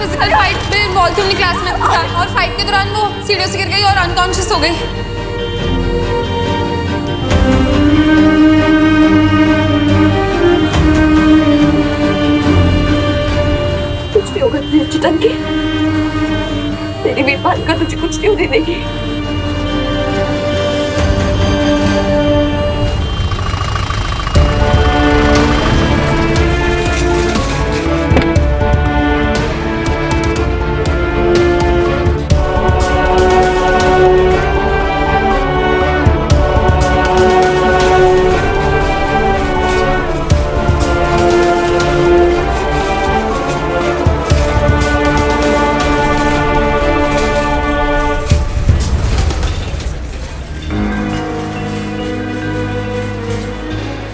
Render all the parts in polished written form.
Physical fight में involve थी अपनी क्लासमेट के साथ और फाइट के दौरान वो सीढ़ियों से गिर गई और अनकॉन्शियस हो गई। कुछ भी होगा तुझे चिटंकी, तेरी वीरपाल का तुझे कुछ नहीं होने देगी।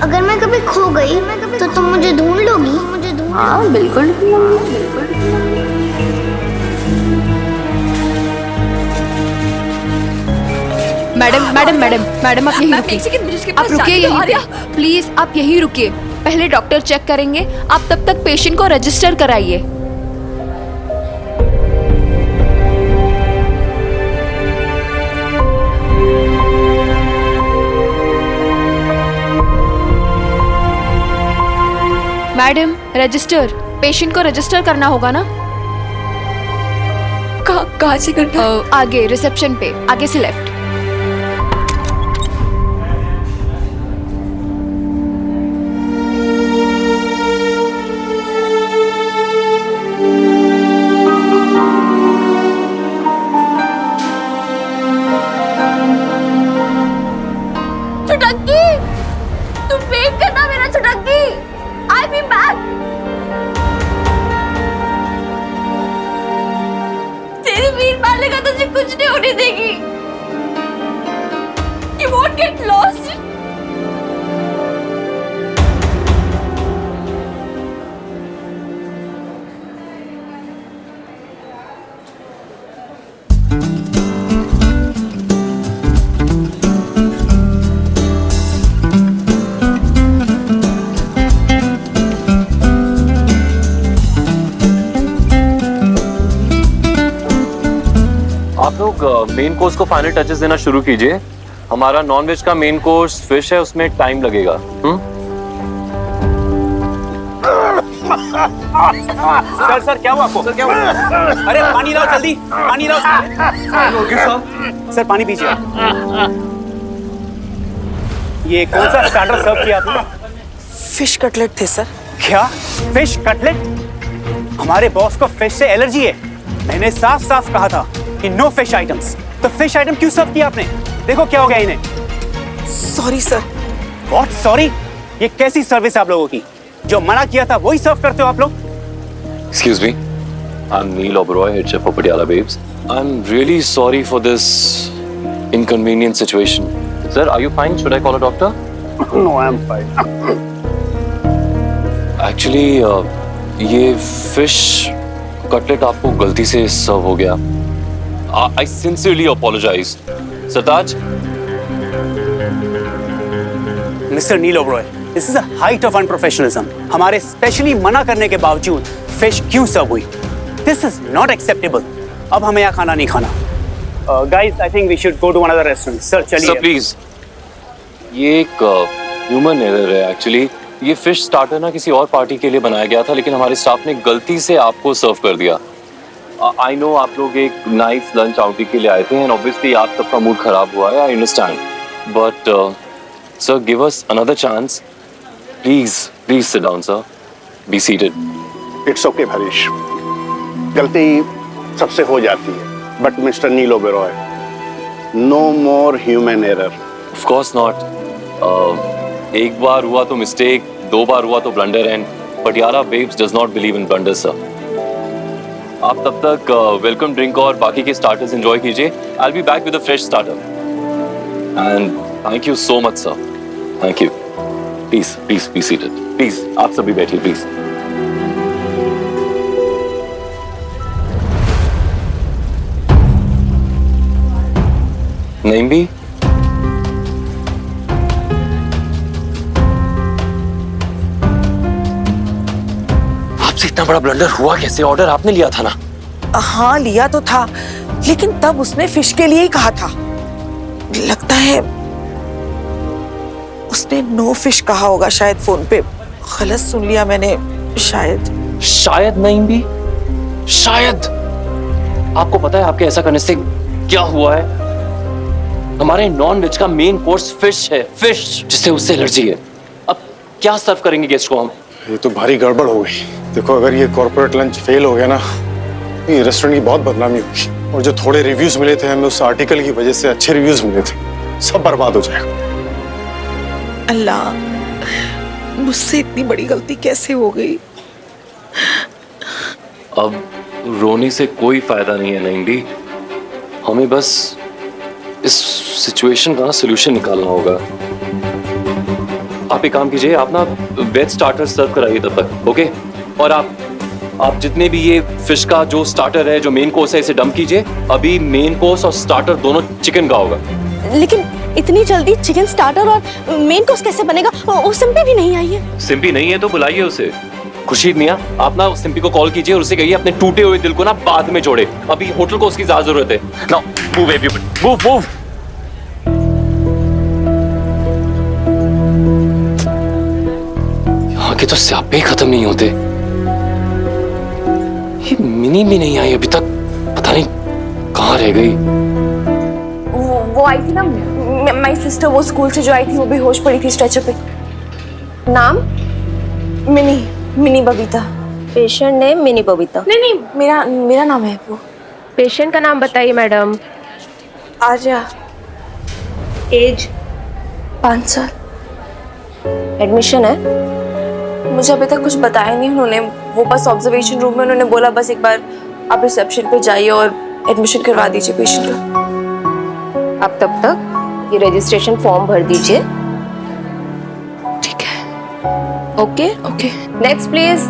अगर मैं कभी खो गई तो तुम मुझे ढूंढ लोगी? हाँ बिल्कुल। मैडम मैडम मैडम मैडम आप यहीं रुकिए। आप रुकिए यहीं पे प्लीज, आप यहीं रुकिए। पहले डॉक्टर चेक करेंगे, आप तब तक पेशेंट को रजिस्टर कराइए। मैडम रजिस्टर, पेशेंट को रजिस्टर करना होगा ना? कहाँ से करना? आगे रिसेप्शन पे, आगे से लेफ्ट। चुटंकी, तुम वेट करना मेरा चुटंकी। I'll be back. तेरी वीरपाल का तुझे कुछ नहीं होने देगी। You won't get lost. आप लोग मेन कोर्स को फाइनल टचेस देना शुरू कीजिए। हमारा नॉन वेज का मेन कोर्स फिश है, उसमें टाइम लगेगा। सर क्या हुआ आपको? सर क्या हुआ? अरे पानी लाओ जल्दी, पानी लाओ। सर पानी पीजिए। ये कौन सा स्टार्टर सर्व किया आपने? फिश कटलेट थे सर। क्या फिश कटलेट? हमारे बॉस को फिश से एलर्जी है। मैंने साफ साफ कहा था कि नो फिश आइटम्स। तो फिश आइटम क्यों सर्व किया आपने? देखो क्या हो गया इन्हें। Sorry sir. What sorry? ये कैसी सर्विस है आप लोगों की? जो मना किया था वही सर्व करते हो आप लोग? Excuse me, I'm Neil Oberoi, head chef for Patiala Babes. I'm really sorry for this inconvenient situation. Sir, are you fine? Should I call a doctor? No, I'm fine. Actually, ये fish cutlet आपको गलती से सर्व हो गया। I sincerely apologize. Sartaj? Mr. Neil Oberoi, this is a height of unprofessionalism. हमारे specially मना करने के बावजूद फिश क्यों सर्व हुई? This is not acceptable. अब हमें यहाँ खाना नहीं खाना। Guys, I think we should go to another restaurant. Sir, चलिए। Sir, please. ये एक ह्यूमन एरर है एक्चुअली। ये फिश स्टार्टर ना किसी और पार्टी के लिए बनाया गया था, लेकिन हमारे स्टाफ ने गलती से आपको सर्व कर दिया। आई नो आप लोग एक नाइस लंच आउटिंग के लिए आए थे एंड ऑब्वियसली आप सबका मूड खराब हुआ है, I understand, but sir give us another chance please. Please sit down sir, be seated. It's okay Harish, गलती सबसे हो जाती है, but mister Neel Oberoi, no more human error. Of course not. एक बार हुआ तो मिस्टेक, दो बार हुआ तो blunder, and Patiala babes does not believe in blunder sir. आप तब तक वेलकम ड्रिंक और बाकी के स्टार्टर्स एंजॉय कीजिए। I will be back with a fresh starter and thank you so much sir, thank you. Please please be seated, please आप सभी बैठिए प्लीज। नहीं भी आपसे इतना बड़ा ब्लंडर हुआ कैसे? ऑर्डर आपने लिया था ना? हाँ लिया तो था, लेकिन तब उसने फिश के लिए ही कहा था। लगता है उसने नो फिश कहा होगा, शायद फोन पे गलत सुन लिया मैंने, शायद। शायद नहीं भी, शायद। आपको पता है आपके ऐसा करने से क्या हुआ है? हमारे नॉन वेज का मेन कोर्स फिश है, फिश, जिससे उससे एलर्जी है। अब क्या सर्व करेंगे गेस्ट को हम? ये तो भारी गड़बड़ हो गई। देखो, अगर ये कॉर्पोरेट लंच फेल हो गया ना, ये रेस्टोरेंट की बहुत बदनामी होगी। और जो थोड़े रिव्यूज मिले थे हमें उस आर्टिकल की वजह से, अच्छे रिव्यूज मिले थे, सब बर्बाद हो जाएगा। अल्लाह, मुझसे इतनी बड़ी गलती कैसे हो गई? अब रोने से कोई फायदा नहीं है नईम दी। हमें बस इस सिचुएशन का सोल्यूशन निकालना होगा। आप एक काम कीजिए, आप ना वेज स्टार्टर सर्व कराइए तब तक, ओके? और आप जितने भी ये फिश का जो स्टार्टर है, जो मेन कोर्स है, इसे डंप कीजिए। अभी मेन कोर्स और स्टार्टर दोनों चिकन का होगा। लेकिन इतनी जल्दी चिकन स्टार्टर और मेन कोर्स कैसे बनेगा? वो सिंपी भी नहीं आई है। सिंपी नहीं है तो बुलाइए उसे। खुर्शीद मियां, आप ना सिंपी को कॉल कीजिए और उसे कहिए अपने टूटे हुए दिल को ना बाद में जोड़े। अभी होटल को उसकी ज्यादा जरूरत है। Now move everybody, move move. यहाँ के तो स्यापे खत्म नहीं होते। ये मिनी भी नहीं आई अभी तक, पता नहीं कहाँ रह गई। वो आई थी ना, माय सिस्टर, वो स्कूल से जो आई थी, वो बेहोश पड़ी थी स्ट्रेचर पे। नाम? Mini Babita. Patient name mini Babita? नहीं, मेरा नाम है वो। पेशेंट का नाम बताइए मैडम। आर्या। एज? 5 साल। एडमिशन है? मुझे अभी तक कुछ बताया नहीं उन्होंने। वो बस ऑब्जर्वेशन रूम में उन्होंने बोला बस एक बार आप रिसेप्शन पे जाइए और एडमिशन करवा दीजिए पेशेंट का। आप तब तक ये रजिस्ट्रेशन फॉर्म भर दीजिए। ठीक है। Okay? Next please.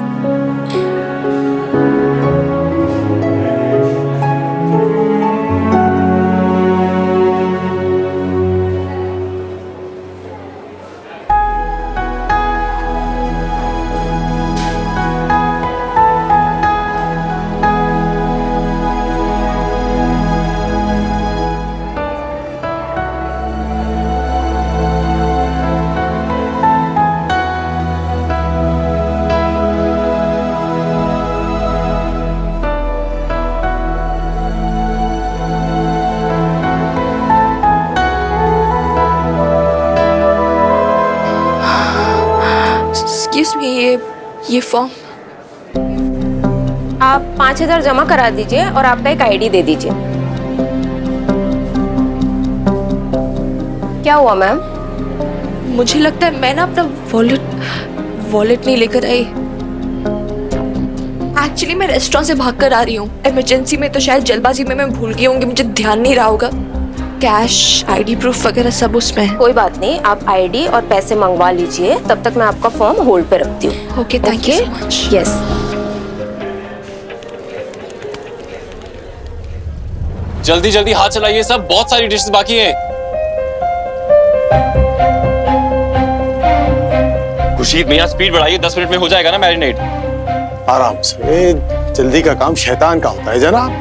Excuse me, ये फॉर्म। आप 5,000 जमा करा दीजिए और आपका एक आईडी दे दीजिए। क्या हुआ मैम? मुझे लगता है मैं ना अपना वॉलेट नहीं लेकर आई। एक्चुअली मैं रेस्टोरेंट से भाग कर आ रही हूँ। इमरजेंसी में तो शायद जल्दबाजी में मैं भूल गई होंगी, मुझे ध्यान नहीं रहा होगा। कैश, आईडी प्रूफ वगैरह सब उसमें है। कोई बात नहीं, आप आईडी और पैसे मंगवा लीजिए, तब तक मैं आपका फॉर्म होल्ड पे रखती हूँ। Okay, thank you so much. Yes. जल्दी जल्दी हाथ चलाइए सब, बहुत सारी डिशेस बाकी हैं। खुर्शीद मियां, स्पीड बढ़ाइए, 10 मिनट में हो जाएगा ना मैरिनेट। आराम से, जल्दी का काम शैतान का होता है जनाब।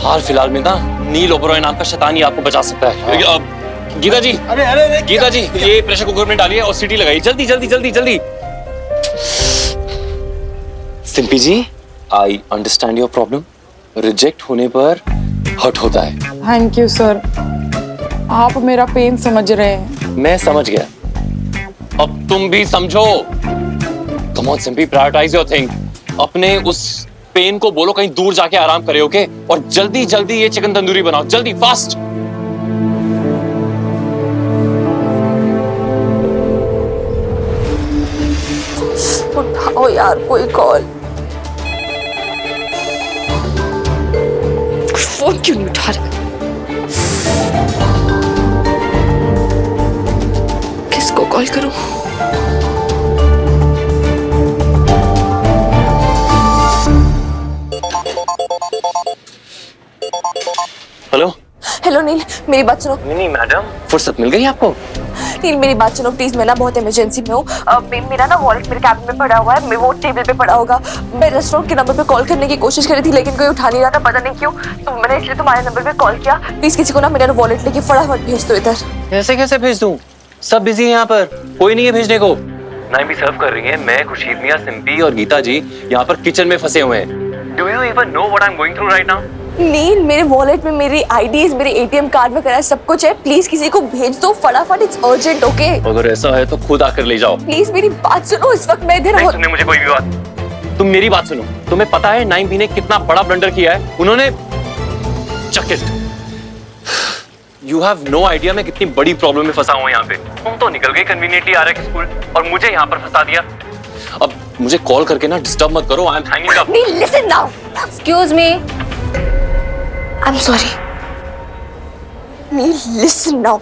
हाल फिलहाल में ना नील ओबरॉय नाम का शैतान ही आपको बचा सकता है। गीता जी, अरे गीता जी, ये प्रेशर कुकर में डालिए और सीटी लगाइए, जल्दी जल्दी जल्दी जल्दी। Simpy ji, I understand your problem. Reject होने पर हर्ट होता है। थैंक यू सर, आप मेरा पेन समझ रहे हैं। मैं समझ गया, अब तुम भी समझो। Come on Simpy, prioritize your thing. अपने उस पेन को बोलो कहीं दूर जाके आराम करे, ओके? और जल्दी जल्दी ये चिकन तंदूरी बनाओ, जल्दी, फास्ट। उठाओ यार कोई कॉल। फोन क्यों नहीं उठा रहा? किसको कॉल करूं? हेलो हेलो नील, मेरी बात सुनो। नहीं मैडम, फुर्सत मिल गई आपको? नील मेरी बात सुनो प्लीज, मैं ना बहुत इमरजेंसी में हूँ। मेरा ना वॉलेट मेरे कैबिन में पड़ा हुआ है, वो टेबल पे पड़ा होगा। मैं रेस्टोरेंट के नंबर पे कॉल करने की कोशिश करी थी लेकिन कोई उठा नहीं रहा था, पता नहीं क्यों, तो मैंने इसलिए तुम्हारे नंबर पे कॉल किया। प्लीज किसी को ना मेरा वॉलेट लेके फटाफट भेज दो इधर। कैसे कैसे भेज दूं? सब बिजी है यहाँ पर, कोई नहीं है भेजने को। नाइम भी सर्व कर रही है, मैं, खुशीद मियां, सिंपी और गीता जी यहाँ पर किचन में फंसे हुए हैं। Do you even know what I'm going through right now? नील मेरे वॉलेट में मेरी आईडीज, मेरे एटीएम कार्ड वगैरह सब कुछ है, प्लीज किसी को भेज दो फटाफट, इट्स अर्जेंट। ओके अगर ऐसा है तो खुद आकर ले जाओ। प्लीज मेरी बात सुनो, इस वक्त मैं इधर नहीं सुनने मुझे कोई भी बात। तुम मेरी बात सुनो। तुम्हें पता है नाइम भी ने कितना बड़ा ब्लंडर किया है? उन्होंने You have no idea मैं कितनी बड़ी प्रॉब्लम में फंसा हुआ यहाँ पे। तुम तो निकल गए कन्वीनियंटली आरके स्कूल और मुझे यहाँ पर फंसा दिया। अब मुझे कॉल करके ना डिस्टर्ब मत करो, I am hanging up. Neel listen now, excuse me, I am sorry. Neel listen now,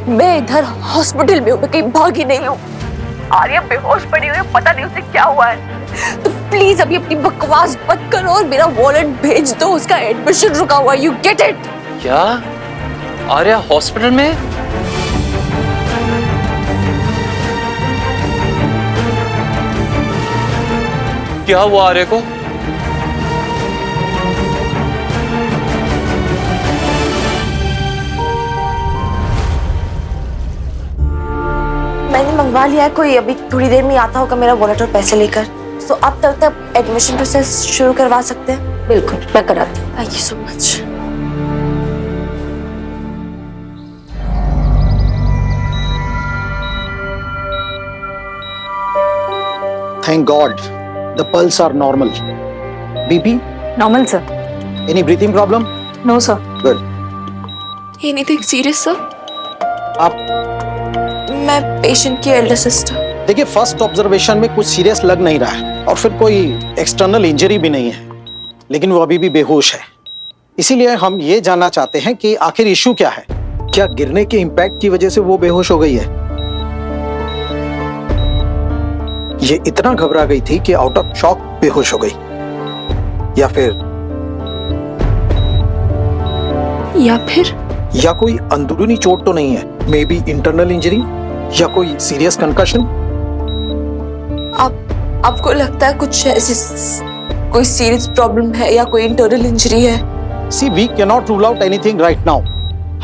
मैं इधर हॉस्पिटल में हूँ, मैं कहीं भागी नहीं हूँ। आर्या बेहोश पड़ी हुई है, पता नहीं उसे क्या हुआ है, तो प्लीज अभी अपनी बकवास मत करो और मेरा वॉलेट भेज दो, उसका एडमिशन रुका हुआ है, यू गेट इट? क्या आर्या हॉस्पिटल में? क्या हुआ आर्या को? मैंने मंगवा लिया है, कोई अभी थोड़ी देर में आता होगा मेरा वॉलेट और पैसे लेकर। तो अब तक एडमिशन प्रोसेस शुरू करवा सकते हैं? बिल्कुल मैं कराती हूँ। Thank you so much. Thank God, the pulse are normal. BP? Normal sir. Any breathing problem? No sir. Good. Anything serious sir? आप मैं पेशेंट की एल्डर सिस्टर। देखिए, फर्स्ट ऑब्जर्वेशन में कुछ सीरियस लग नहीं रहा है और फिर कोई एक्सटर्नल इंजरी भी नहीं है, लेकिन वो अभी भी बेहोश है। इसीलिए हम ये जानना चाहते हैं कि आखिर इश्यू क्या है। क्या गिरने के इम्पैक्ट की वजह से वो बेहोश हो गई है? ये इतना घबरा गई थी कि आउट ऑफ शॉक बेहोश हो गई, या कोई अंदरूनी चोट तो नहीं है? मे बी इंटरनल इंजरी या कोई सीरियस कंकशन। आपको लगता है कुछ ऐसी कोई सीरियस प्रॉब्लम है या कोई इंटरनल इंजरी है? See, we cannot rule out anything right now.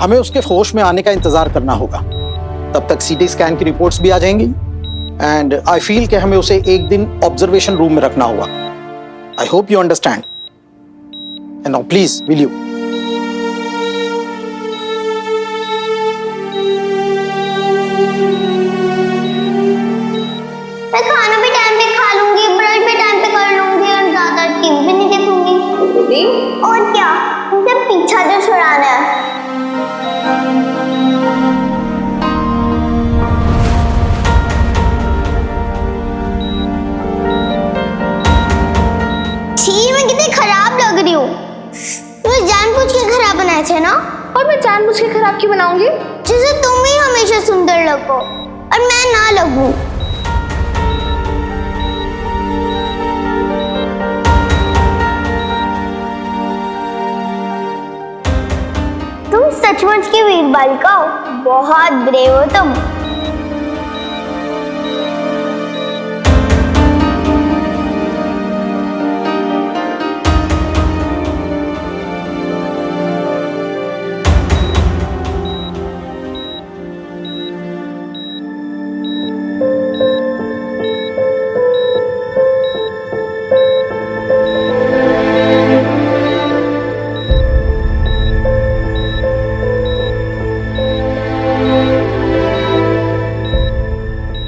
हमें उसके होश में आने का इंतजार करना होगा। तब तक सीटी स्कैन की रिपोर्ट्स भी आ जाएंगी एंड आई फील कि हमें उसे एक दिन ऑब्जर्वेशन रूम में रखना होगा। I hope you understand. And now please will you? मैं खाना भी टाइम पे खा लूंगी, ब्रश भी टाइम पे कर लूंगी और ज्यादा टीवी भी नहीं देखूंगी। और क्या, मुझे पीछा जो छुड़ाना है। छी, मैं कितनी खराब लग रही हूँ। मुझे जानबूझ के खराब बनाए थे ना? और मैं जानबूझ के खराब क्यों बनाऊंगी? जैसे तुम ही हमेशा सुंदर लगो और मैं ना लगूं। तुम सचमुच की वीर बालिका हो, बहुत ब्रेव हो तुम।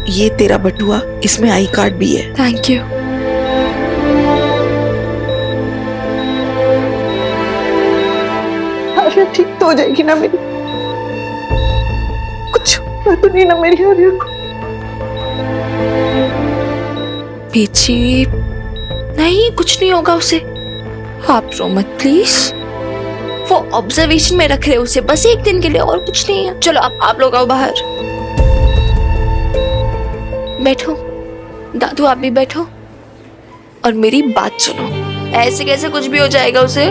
ये तेरा बटुआ, इसमें आई कार्ड भी है। Thank you. आर्या ठीक तो हो जाएगी ना मेरी? कुछ हुआ तो नहीं ना मेरी आर्या को? पीछे नहीं, कुछ नहीं होगा उसे, आप रो मत प्लीज। वो ऑब्जर्वेशन में रख रहे उसे बस एक दिन के लिए, और कुछ नहीं है। चलो आप लोग आओ बाहर, बैठो। दादू आप भी बैठो और मेरी बात सुनो। ऐसे कैसे कुछ भी हो जाएगा उसे?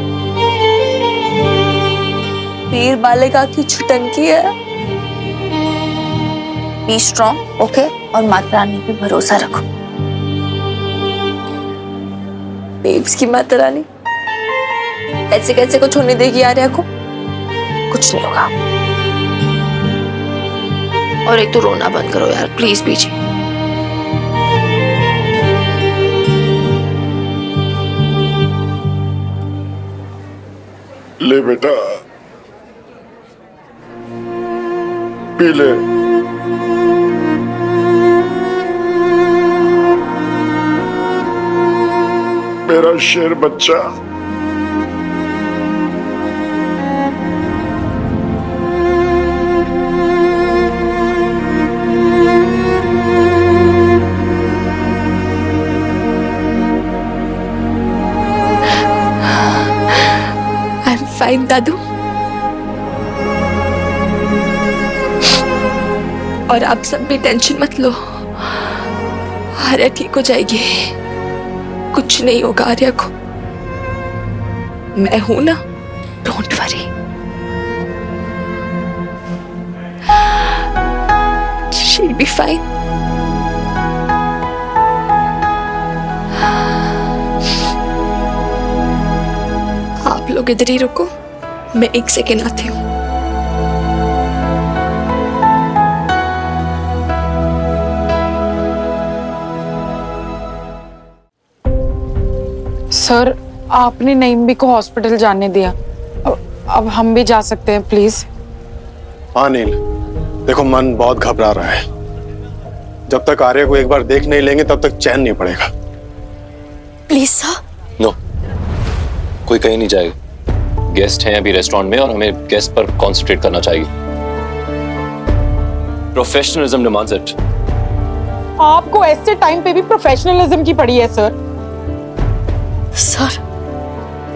पीर बालिका की छुटंकी है। बी स्ट्रॉन्ग, ओके, और माता रानी पे भरोसा रखो। बेब्स की माता रानी ऐसे कैसे कुछ होने देगी आर्या को? कुछ नहीं होगा। और एक तो रोना बंद करो यार प्लीज बीजी। ले बेटा, पी ले। मेरा शेर बच्चा। फाइन दादू, और आप सब भी टेंशन मत लो, आर्या ठीक हो जाएगी। कुछ नहीं होगा आर्या को, मैं हूं ना, don't worry. She be fine. आप लोग इधर ही रुको, मैं 1 सेकेंड आती हूँ। सर, आपने नईम भी को हॉस्पिटल जाने दिया, अब हम भी जा सकते हैं प्लीज? हाँ नील, देखो मन बहुत घबरा रहा है। जब तक आर्या को एक बार देख नहीं लेंगे तब तक चैन नहीं पड़ेगा। Please sir. नो, कोई कहीं नहीं जाएगा। गेस्ट हैं अभी रेस्टोरेंट में और हमें गेस्ट पर कंसंट्रेट करना चाहिए। Professionalism demands it. आपको ऐसे टाइम पे भी प्रोफेशनलिज्म की पड़ी है sir. Sir,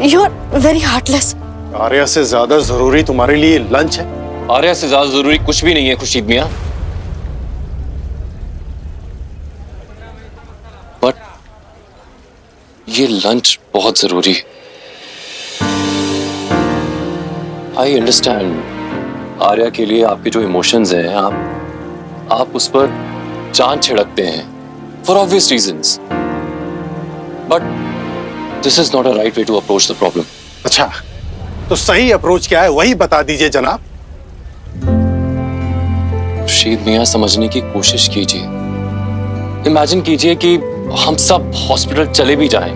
you are very heartless. Arya से ज्यादा जरूरी तुम्हारे लिए लंच है? आर्या से ज्यादा जरूरी कुछ भी नहीं है खुर्शीद मियां। बट ये लंच बहुत जरूरी है। आई अंडरस्टैंड आर्या के लिए आपके जो इमोशंस हैं, आप उस पर जान छिड़कते हैं for obvious reasons, but this is not a right way to approach the problem. अच्छा, तो सही अप्रोच क्या है वही बता दीजिए जनाब। खुर्शीद मियां, समझने की कोशिश कीजिए। इमेजिन कीजिए कि हम सब हॉस्पिटल चले भी जाएं,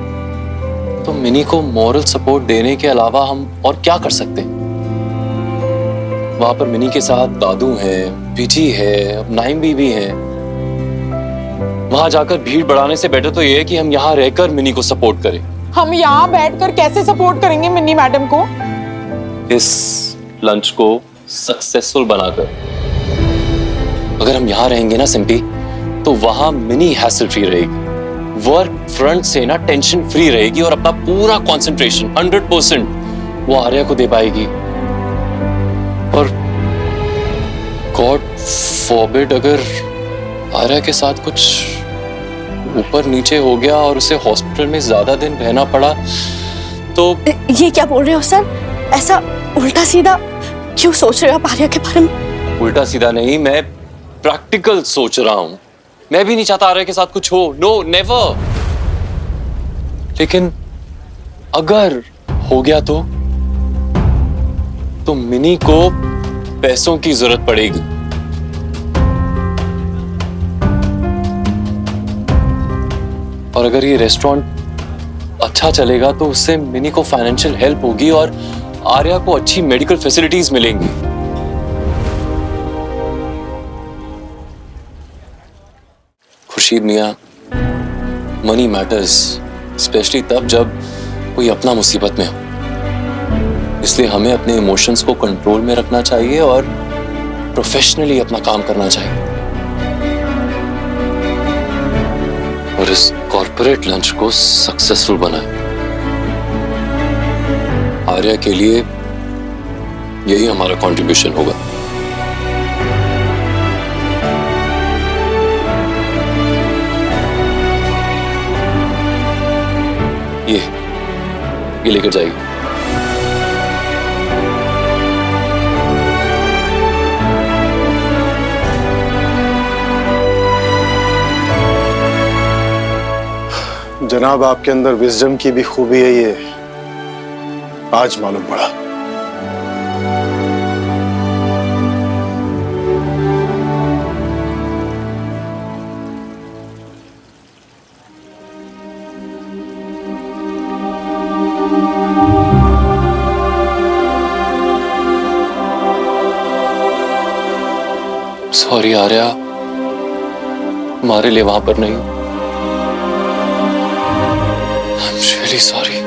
तो मिनी को मॉरल सपोर्ट देने के अलावा हम और क्या कर सकते हैं? वहां पर मिनी के साथ दादू हैं, बीजी है, अब नाइम भी है। वहां जाकर भीड़ बढ़ाने से बेटर तो यह है कि हम यहाँ रहकर मिनी को सपोर्ट करें। हम यहाँ बैठकर कैसे सपोर्ट करेंगे मिनी मैडम को? इस लंच को सक्सेसफुल बनाकर। अगर हम यहाँ रहेंगे ना सिंपी, तो वहां मिनी हैसल फ्री रहेगी, वर्क फ्रंट से ना टेंशन फ्री रहेगी और अपना पूरा कंसंट्रेशन 100% वो आर्या को दे पाएगी। और गॉड फॉरबिड अगर आर्या के साथ कुछ ऊपर नीचे हो गया और उसे हॉस्पिटल में ज्यादा दिन रहना पड़ा तो। ये क्या बोल रहे हो सर? ऐसा उल्टा सीधा क्यों सोच रहे हो आप आर्या के बारे में? उल्टा सीधा नहीं, मैं प्रैक्टिकल सोच रहा हूं। मैं भी नहीं चाहता आर्या के साथ कुछ हो, नो नेवर। लेकिन अगर हो गया तो मिनी को पैसों की जरूरत पड़ेगी। और अगर ये रेस्टोरेंट अच्छा चलेगा तो उससे मिनी को फाइनेंशियल हेल्प होगी और आर्या को अच्छी मेडिकल फैसिलिटीज मिलेंगी। खुर्शीद मियां, मनी मैटर्स, स्पेशली तब जब कोई अपना मुसीबत में हो। इसलिए हमें अपने इमोशंस को कंट्रोल में रखना चाहिए और प्रोफेशनली अपना काम करना चाहिए। और इस कॉर्पोरेट लंच को सक्सेसफुल बनाए। आर्या के लिए यही हमारा कंट्रीब्यूशन होगा। ये लेकर जाइए। जनाब आपके अंदर विजडम की भी खूबी है, ये आज मालूम पड़ा। सॉरी आर्या, हमारे लिए वहां पर नहीं। I'm really sorry.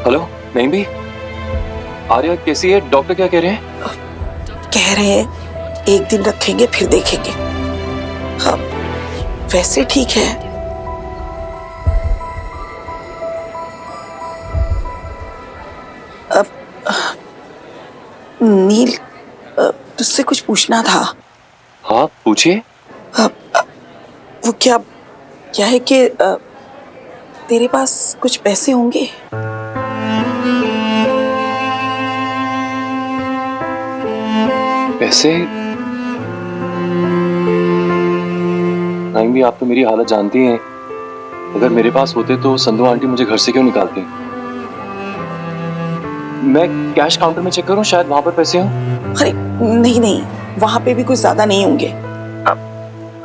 हेलो, नहीं भी आर्या कैसी है? डॉक्टर क्या कह रहे हैं? कह रहे हैं एक दिन रखेंगे फिर देखेंगे। हाँ, वैसे ठीक है। अब नील, तुझसे कुछ पूछना था। हाँ पूछिए। वो क्या है कि तेरे पास कुछ पैसे होंगे? पैसे? नहीं भी, आप तो मेरी हालत जानती हैं। अगर मेरे पास होते तो संधू आंटी मुझे घर से क्यों निकालती? मैं कैश काउंटर में चेक करूं, शायद वहां पर पैसे हों। अरे नहीं, वहां पे भी कुछ ज्यादा नहीं होंगे।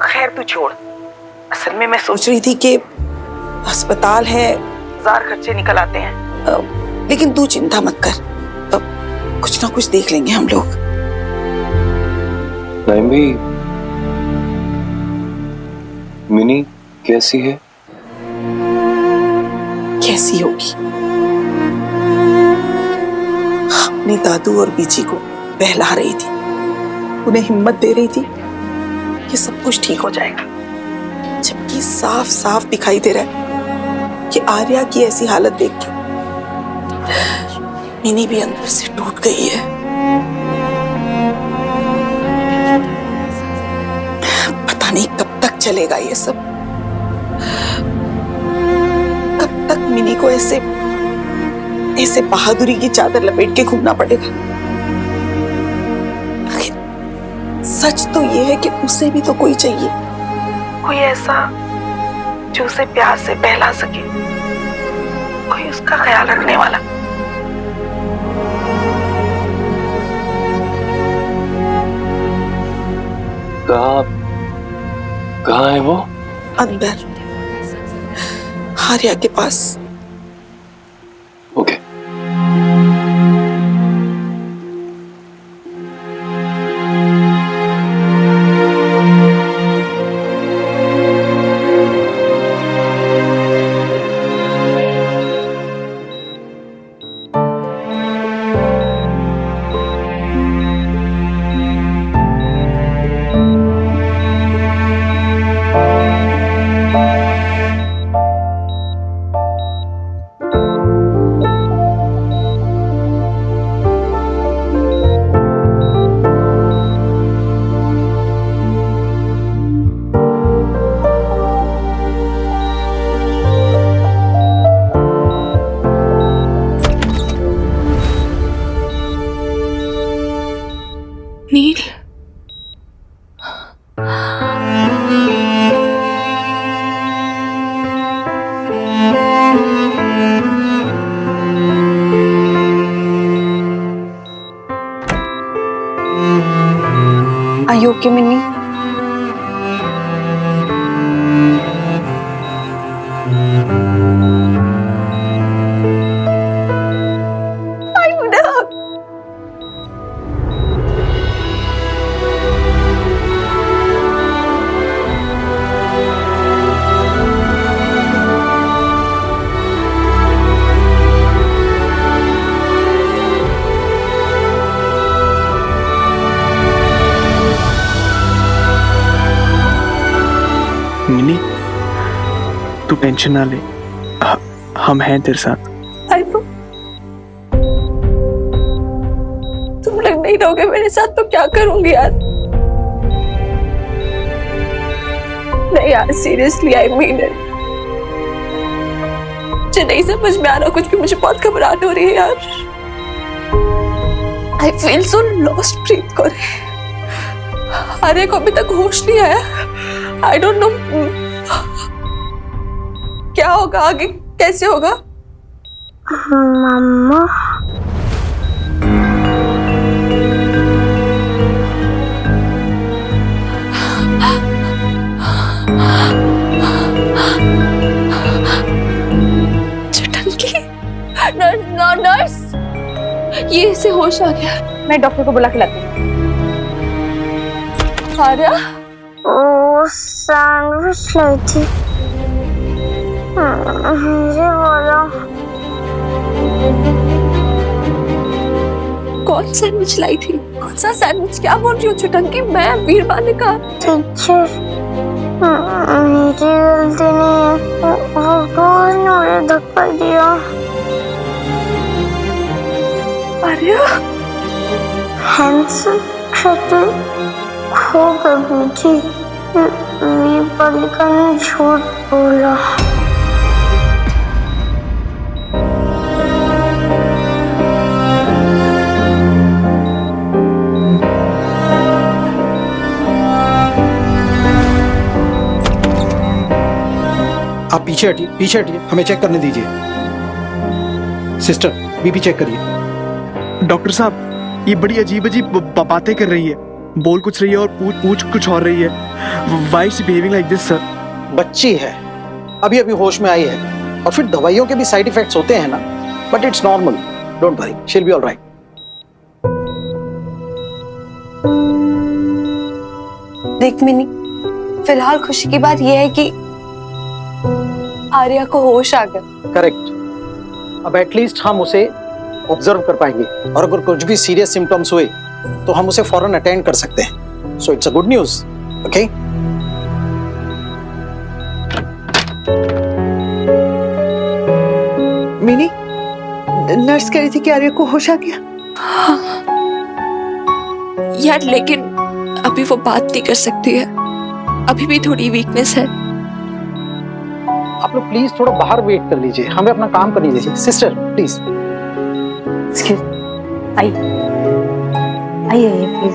खैर तू छोड़। असल में मैं सोच रही थी कि अस्पताल है, हजार खर्चे निकल आते हैं। लेकिन तू चिंता मत कर, कुछ ना कुछ देख लेंगे हम लोग। नहीं भी, मिनी कैसी है? कैसी होगी? अपने दादू और बीजी को बहला रही थी, उन्हें हिम्मत दे रही थी कि सब कुछ ठीक हो जाएगा, जबकि साफ साफ दिखाई दे रहा है कि आर्या की ऐसी हालत देख के मिनी भी अंदर से टूट गई है। पता नहीं कब तक चलेगा ये सब, कब तक मिनी को ऐसे बहादुरी की चादर लपेट के घूमना पड़ेगा। सच तो ये है कि उसे भी तो कोई चाहिए, कोई ऐसा जो उसे प्यार से बहला सके, कोई उसका ख्याल रखने वाला। कहाँ है वो? अंदर, आर्या के पास। Okay. Neel, Are you okay, Minnie? Minnie, तू टेंशन ना ले, हम हैं तेरे साथ। तुम लोग नहीं रहोगे मेरे साथ तो क्या करूंगी यार? नहीं यार, सीरियसली आई मीन इट। मुझे नहीं समझ में आ रहा कुछ भी, मुझे बहुत घबराहट हो रही है यार। आई फील सो लॉस्ट प्रीत को। आर्या को अभी तक होश नहीं आया। आई डोंट नो क्या होगा आगे, कैसे होगा। मम्मा नर्स, ये इसे होश आ गया। मैं डॉक्टर को बुला के लाती हूँ। आर्या, वो सैंडविच लाई थी, मुझे बोला। कौन सैंडविच लाई थी? कौन सा सैंडविच? क्या बोल रही हो चुटंकी? मैं वीरबा ने कहा। टीचर, मेरी गलती नहीं है, वो बहुत मुझे धक्का दिया। आर्या, हैंडसम शक्ल खो गई थी, वीरपालिका ने झूठ बोला। आप पीछे हटिए, पीछे हटिए, हमें चेक करने दीजिए। सिस्टर, बीपी चेक करिए। डॉक्टर साहब, ये बड़ी अजीब अजीब बातें कर रही है, बोल कुछ रही है और पूछ कुछ और रही है। Why is she behaving like this, sir? बच्ची है, अभी अभी होश में आई है, और फिर दवाइयों के भी साइड इफेक्ट्स होते हैं ना, but it's normal, don't worry, she will be alright. देख मिनी, फिलहाल खुशी की बात यह है कि आर्या को होश आ गया। करेक्ट, अब एटलीस्ट हम उसे ऑब्जर्व कर पाएंगे, और अगर कुछ भी सीरियस सिम्टम्स हुए तो हम उसे फौरन अटेंड कर सकते हैं। So it's a good news, okay? Mini, nurse कह रही थी कि आर्या को होश आ गया। यार लेकिन अभी वो बात नहीं कर सकती है, अभी भी थोड़ी वीकनेस है। आप लोग प्लीज थोड़ा बाहर वेट कर लीजिए, हमें अपना काम करने दीजिए। Sister please. आइए प्लीज।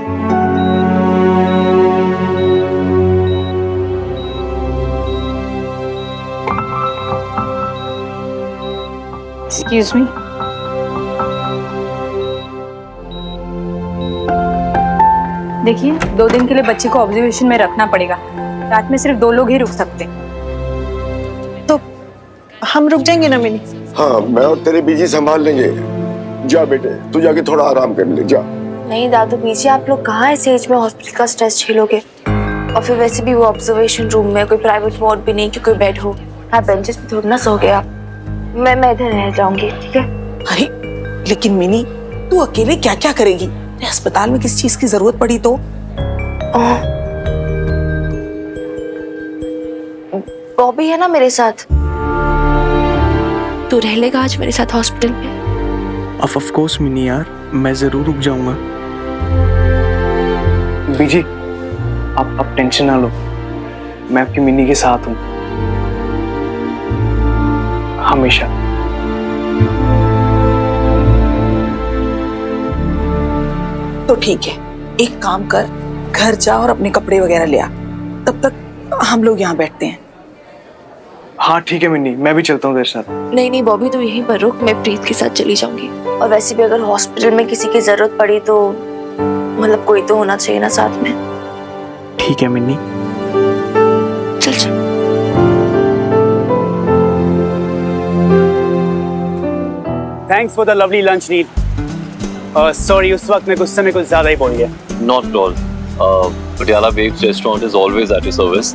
Excuse me. देखिए, 2 दिन के लिए बच्चे को ऑब्जर्वेशन में रखना पड़ेगा। रात में सिर्फ 2 लोग ही रुक सकते हैं। तो हम रुक जाएंगे ना मिनी? हाँ, मैं और तेरे बीजी संभाल लेंगे। जा बेटे, तू जाके थोड़ा आराम कर ले, जा। नहीं दादू बीजी, आप लोग कहाँ इस एज में हॉस्पिटल का स्ट्रेस झेलोगे? और फिर वैसे भी वो ऑब्जर्वेशन रूम में कोई प्राइवेट वार्ड भी नहीं कि कोई बेड हो। हाँ, बेंचेस पे थोड़ी ना सोओगे आप। मैं इधर रह जाऊंगी, ठीक है? अरे लेकिन मिनी, तू अकेले क्या क्या करेगी? अस्पताल में किसी चीज की जरूरत पड़ी तो? बॉबी है ना मेरे साथ, तू रह लेगा आज मेरे साथ हॉस्पिटल में? ऑफ कोर्स मिनी यार, मैं जरूर रुक जाऊंगा। बीजी, आप टेंशन ना लो, मैं आपकी मिनी के साथ हूँ हमेशा। तो ठीक है, एक काम कर, घर जा और अपने कपड़े वगैरह ले आ, तब तक हम लोग यहाँ बैठते हैं। हाँ ठीक है मिन्नी, मैं भी चलता हूँ तेरे साथ। नहीं बॉबी, तू यहीं पर रुक, मैं प्रीत के साथ चली जाऊंगी। और वैसे भी अगर हॉस्पिटल में किसी की जरूरत पड़ी तो मतलब कोई तो होना चाहिए ना साथ में। ठीक है मिन्नी, चल चल। Thanks for the lovely lunch need. Sorry, उस वक्त मैं गुस्से में कुछ ज्यादा ही बोल गया। Not at all. Patiala Bakes Restaurant is always at your service.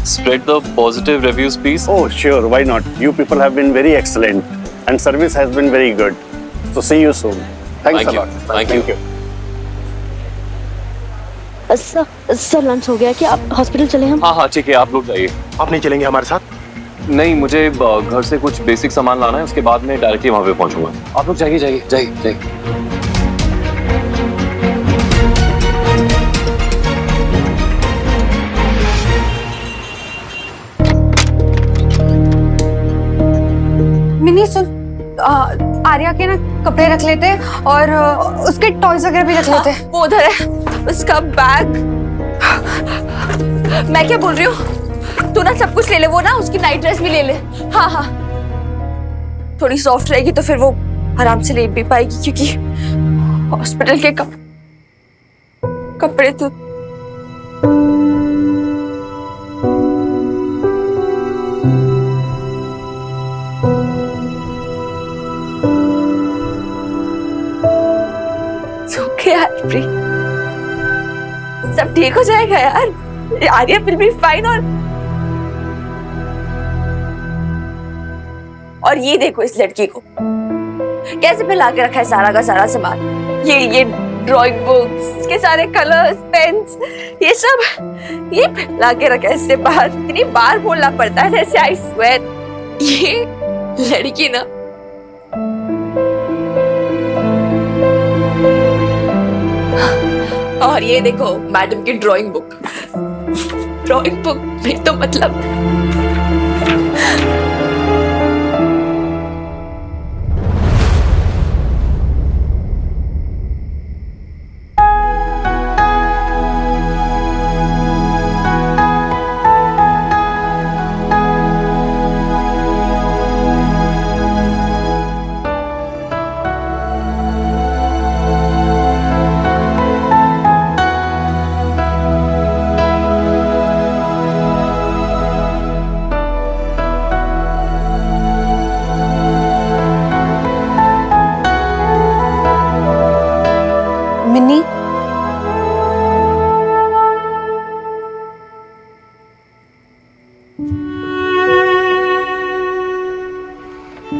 Spread the positive reviews, please. Oh, sure, why not? You people have been very excellent and service has been very good. So see you soon. Thanks a lot. Thank you. Sir lunch हो गया, क्या आप hospital चले हम? हाँ ठीक है, आप लोग जाइए। आप नहीं चलेंगे हमारे साथ? नहीं, मुझे घर से कुछ बेसिक सामान लाना है, उसके बाद में डायरेक्टली वहाँ पे पहुँचूंगा। आप लोग जाइए। आर्या के ना कपड़े रख लेते और उसके टॉयज वगैरह भी रख लेते। वो उधर है, उसका बैग। मैं क्या बोल रही हूँ, तू ना सब कुछ ले ले, वो ना उसकी नाइट ड्रेस भी ले ले। हाँ हाँ, थोड़ी सॉफ्ट रहेगी तो फिर वो आराम से ले भी पाएगी, क्योंकि हॉस्पिटल के कपड़े तो यार प्री, सब ठीक हो जाएगा यार। Arya will be fine. और ये देखो इस लड़की को कैसे फैला के रखा है सारा का सारा सामान। ये ड्राइंग बुक्स के सारे कलर्स, पेन्स, ये सब ये फैला के रखा है। इससे बाहर इतनी बार बोलना पड़ता है जैसे आई स्वेयर। ये लड़की ना और ये देखो मैडम की ड्राइंग बुक में तो मतलब मिन्नी,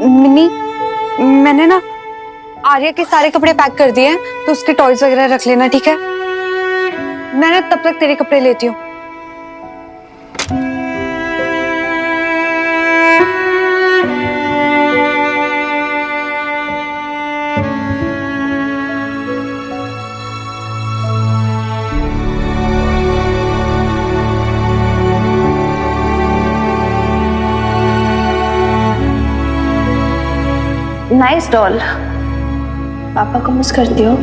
मिन्नी, मैंने ना आर्या के सारे कपड़े पैक कर दिए हैं, तो उसके टॉयज वगैरह रख लेना, ठीक है? मैं ना तब तक तेरे कपड़े लेती हूँ। Nice doll. पापा को मिस करती हो?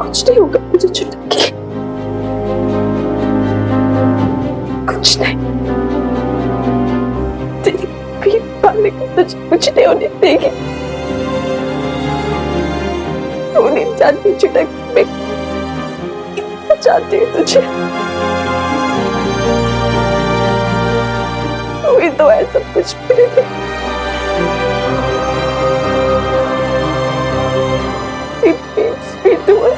कुछ नहीं होगा मुझे चुटकी, कुछ नहीं। तेरी पीठ पालने को तुझे कुछ नहीं होने देगी। तू नहीं जानती चुटक, मैं कितना चाहती हूँ तुझे। तू ही तो है सब कुछ मेरे लिए। भी तू है,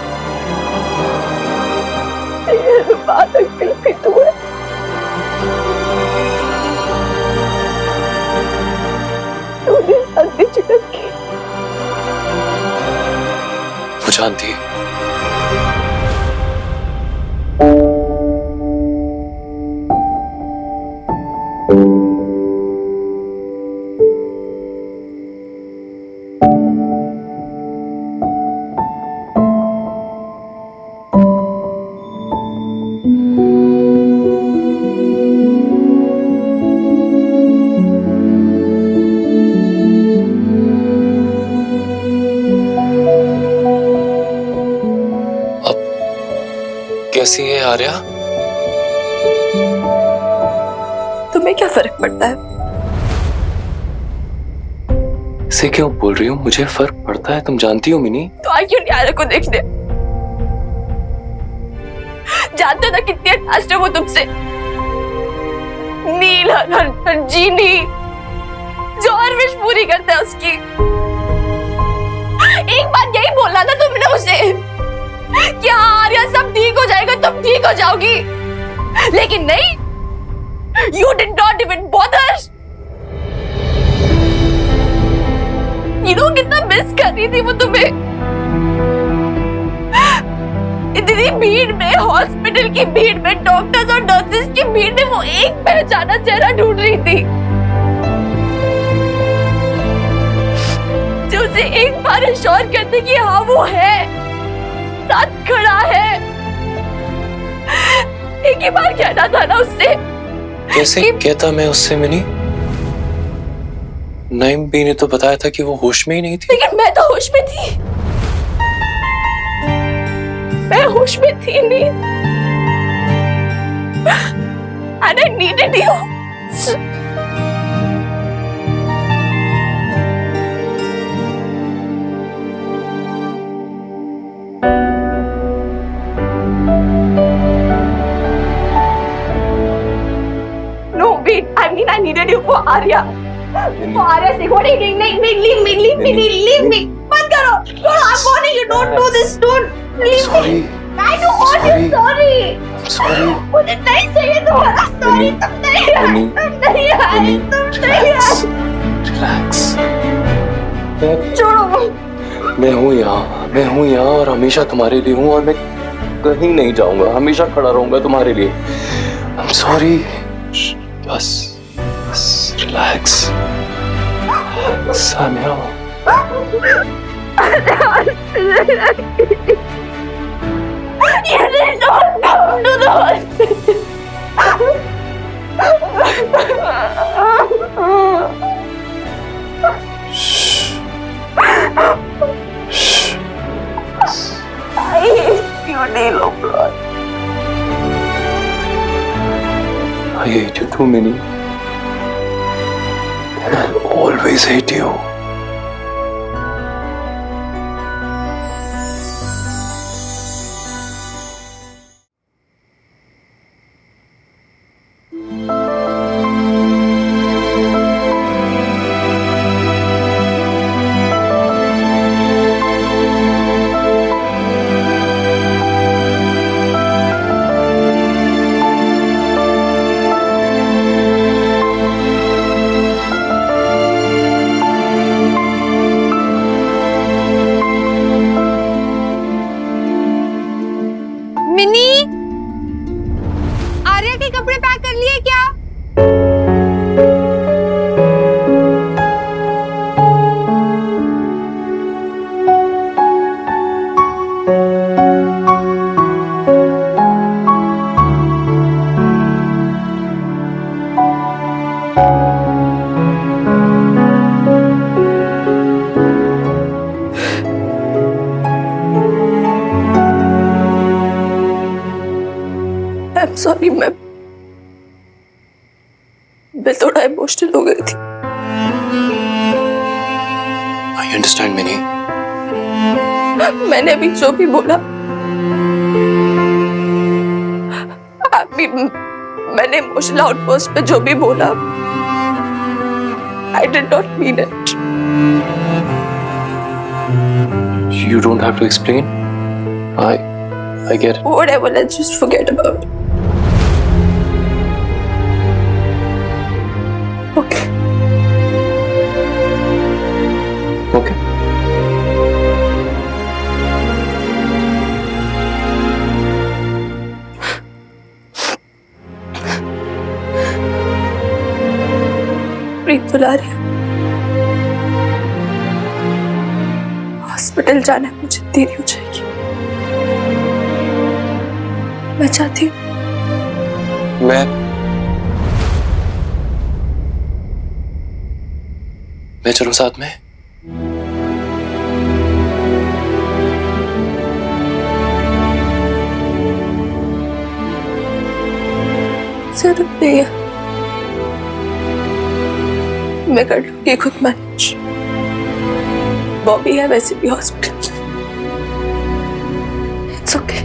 बात अंकल भी तू है। तूने शादी चुटक की। वो जानती है। कैसी है आर्या? तुम्हें क्या फर्क पड़ता है? इसे क्यों बोल रही हो? मुझे फर्क पड़ता है, तुम जानती हो मिनी। तो आई क्यों नहीं आर्या को देखने? जानते ना कितनी अटैच्ड है वो तुमसे। नील, जीनी, जो हर विश पूरी करता है उसकी। एक बार यही बोलना था तुमने मुझे कि हाँ आर्या सब ठीक हो जाएगा, तुम ठीक हो जाओगी, लेकिन नहीं, you did not even bother। You know कितना मिस कर रही थी वो तुम्हें, इतनी भीड़ में, हॉस्पिटल की भीड़ में, डॉक्टर्स और नर्सेस की भीड़ में वो एक पहचाना चेहरा ढूंढ रही थी जो उसे एक बार एश्योर करते कि हाँ वो है, साथ खड़ा है। एक ही बार कहना था ना उससे। कैसे कहता मैं उससे? मिनी, नईम भी ने तो बताया था कि वो होश में ही नहीं थी। लेकिन मैं तो होश में थी, मैं होश में थी नहीं। And I needed you। No, wait, I mean I needed you for Arya। For Arya's sake, what are you doing? Leave me, मत करो। No, I'm warning you, don't do this, don't leave me। I don't want you, sorry। मुझे नहीं चाहिए तुम्हारा sorry, तुम नहीं आए, तुम नहीं आए। रिलैक्स। छोड़ो। मैं हूँ यहाँ और हमेशा तुम्हारे लिए हूँ, और मैं कहीं नहीं जाऊंगा, हमेशा खड़ा रहूंगा तुम्हारे लिए। I'm sorry। बस relax. Samiya. You did not come to the hospital। I hate you, Neelo Broad। I hate you too, Minnie, and I'll always hate you। Arya के कपड़े पैक कर लिए क्या? I'm sorry, मैं थोड़ा इमोशनल हो गई थी। I understand, Minnie। मैंने अभी जो भी बोला, मैंने इमोशनल आउटबर्स्ट पे जो भी बोला, I did not mean it। You don't have to explain। I get it। Whatever, let's just forget about it। Okay। Okay। प्रीत बुला रही है, हॉस्पिटल जाना है, मुझे देरी हो जाएगी। मैं चाहती हूँ मैं चलूं साथ में? जरूरत नहीं है, मैं कर लूंगी खुद मैनेज। बॉबी है वैसे भी हॉस्पिटल। It's okay.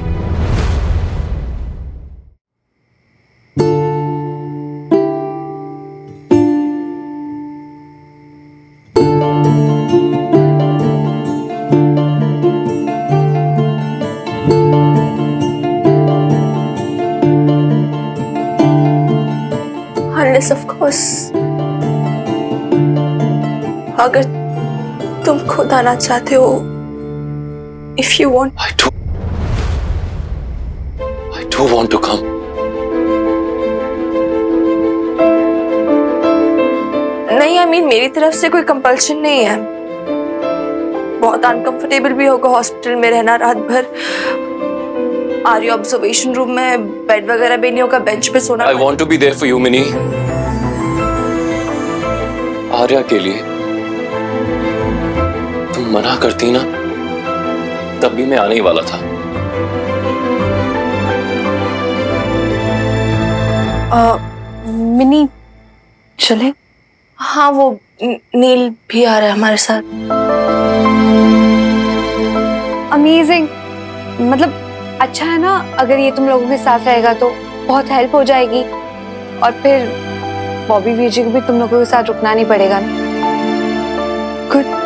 बस अगर तुम खुद आना चाहते हो, if you want. I do want to come. नहीं, आई मीन मेरी तरफ से कोई कंपल्शन नहीं है। बहुत अनकंफर्टेबल भी होगा हॉस्पिटल में रहना रात भर। आर्य ऑब्जर्वेशन रूम में बेड वगैरह भी नहीं होगा, बेंच पे सोना। I want to be there for you, mini. Arya के लिए तुम मना करती ना, तब भी मैं आने ही वाला था। मिनी चले? हाँ, वो नील भी आ रहा है हमारे साथ। अमेजिंग, मतलब अच्छा है ना, अगर ये तुम लोगों के साथ रहेगा तो बहुत हेल्प हो जाएगी, और फिर बॉबी वीर जी को भी तुम लोगों के साथ रुकना नहीं पड़ेगा ना। गुड।